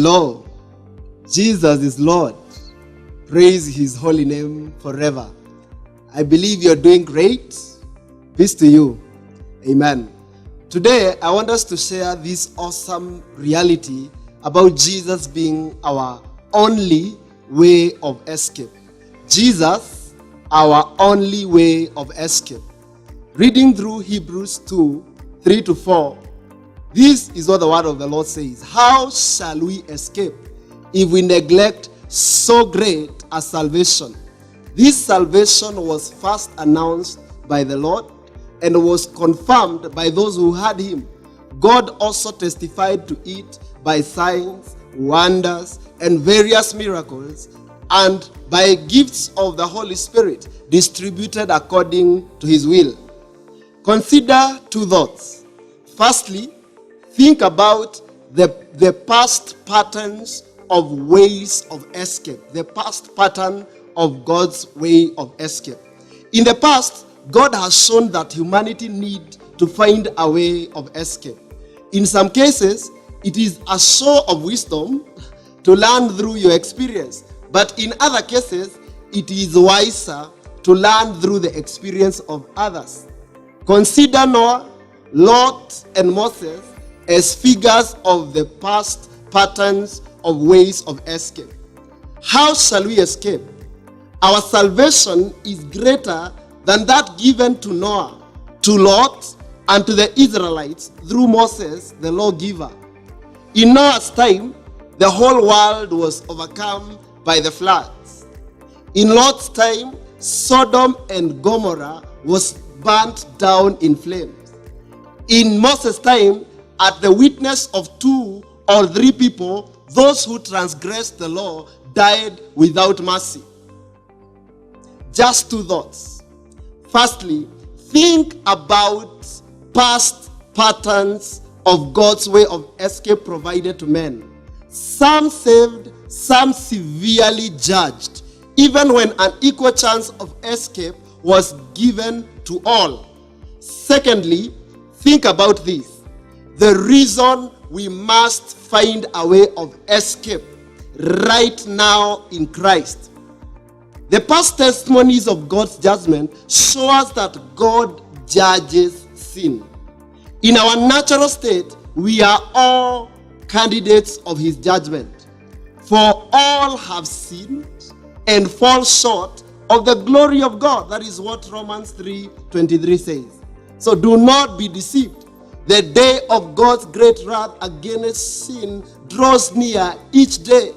Hello, Jesus is Lord. Praise his holy name forever. I believe you're doing great. Peace to you. Amen. Today, I want us to share this awesome reality about Jesus being our only way of escape. Jesus, our only way of escape. Reading through Hebrews 2, 3-4, this is what the word of the Lord says. How shall we escape if we neglect so great a salvation? This salvation was first announced by the Lord and was confirmed by those who heard him. God also testified to it by signs, wonders, and various miracles, and by gifts of the Holy Spirit distributed according to his will. Consider two thoughts. Firstly, think about the past patterns of ways of escape, the past pattern of God's way of escape. In the past, God has shown that humanity needs to find a way of escape. In some cases, it is a show of wisdom to learn through your experience, but in other cases, it is wiser to learn through the experience of others. Consider Noah, Lot, and Moses as figures of the past patterns of ways of escape. How shall we escape? Our salvation is greater than that given to Noah, to Lot, and to the Israelites through Moses, the lawgiver. In Noah's time, the whole world was overcome by the floods. In Lot's time, Sodom and Gomorrah was burnt down in flames. In Moses' time, at the witness of 2 or 3 people, those who transgressed the law died without mercy. Just 2 thoughts. Firstly, think about past patterns of God's way of escape provided to men. Some saved, some severely judged, even when an equal chance of escape was given to all. Secondly, think about this. The reason we must find a way of escape right now in Christ. The past testimonies of God's judgment show us that God judges sin. In our natural state, we are all candidates of his judgment. For all have sinned and fall short of the glory of God. That is what Romans 3:23 says. So do not be deceived. The day of God's great wrath against sin draws near each day.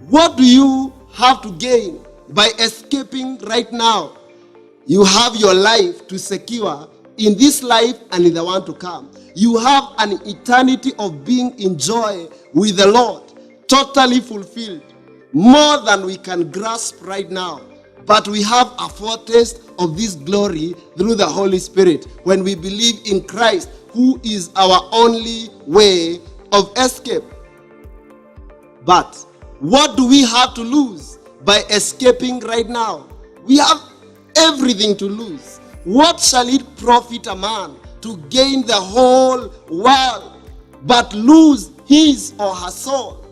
What do you have to gain by escaping right now? You have your life to secure in this life and in the one to come. You have an eternity of being in joy with the Lord, totally fulfilled, more than we can grasp right now. But we have a foretaste of this glory through the Holy Spirit when we believe in Christ, who is our only way of escape. But what do we have to lose by escaping right now? We have everything to lose. What shall it profit a man to gain the whole world but lose his or her soul?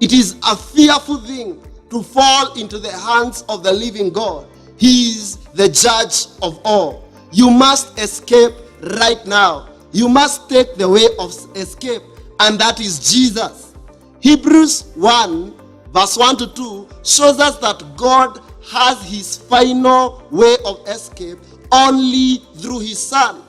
It is a fearful thing to fall into the hands of the living God. He is the judge of all. You must escape right now. You must take the way of escape, and that is Jesus. Hebrews 1, verse 1-2 shows us that God has his final way of escape only through his Son.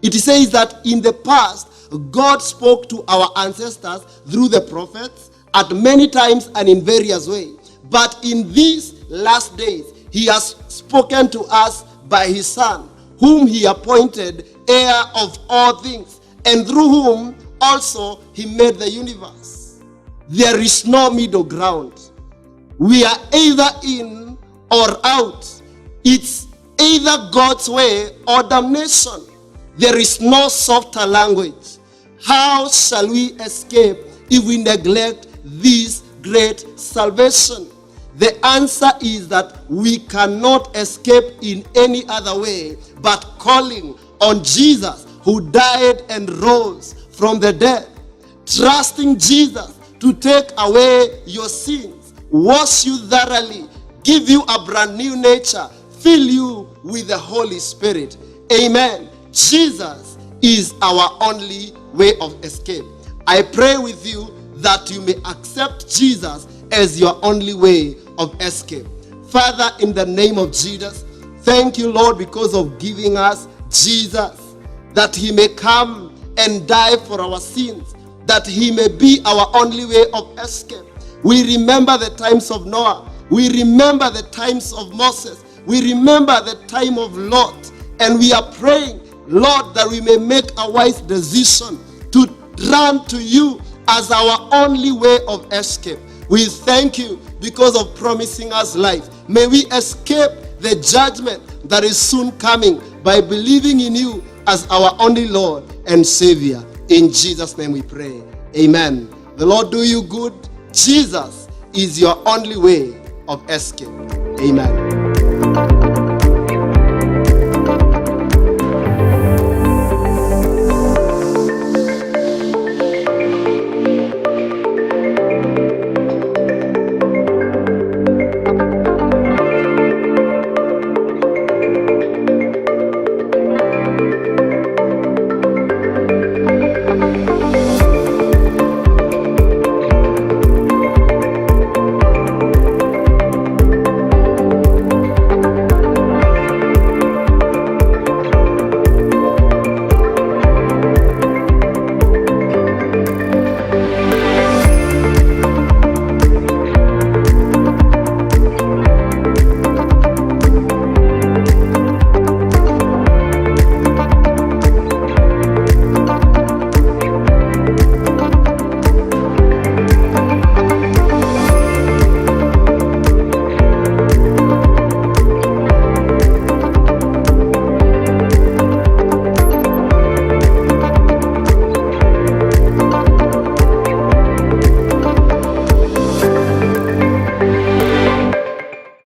It says that in the past, God spoke to our ancestors through the prophets at many times and in various ways. But in these last days, he has spoken to us by his Son, whom he appointed heir of all things, and through whom also he made the universe. There is no middle ground. We are either in or out. It's either God's way or damnation. There is no softer language. How shall we escape if we neglect this great salvation? The answer is that we cannot escape in any other way but calling on Jesus, who died and rose from the dead. Trusting Jesus to take away your sins, wash you thoroughly, give you a brand new nature, fill you with the Holy Spirit. Amen. Jesus is our only way of escape. I pray with you that you may accept Jesus as your only way of escape. Father, in the name of Jesus, thank you, Lord, because of giving us Jesus, that he may come and die for our sins, that he may be our only way of escape. We remember the times of Noah. We remember the times of Moses. We remember the time of Lot. And we are praying, Lord, that we may make a wise decision to run to you as our only way of escape. We thank you because of promising us life. May we escape the judgment that is soon coming by believing in you as our only Lord and Savior. In Jesus' name we pray. Amen. The Lord do you good. Jesus is your only way of escape. Amen.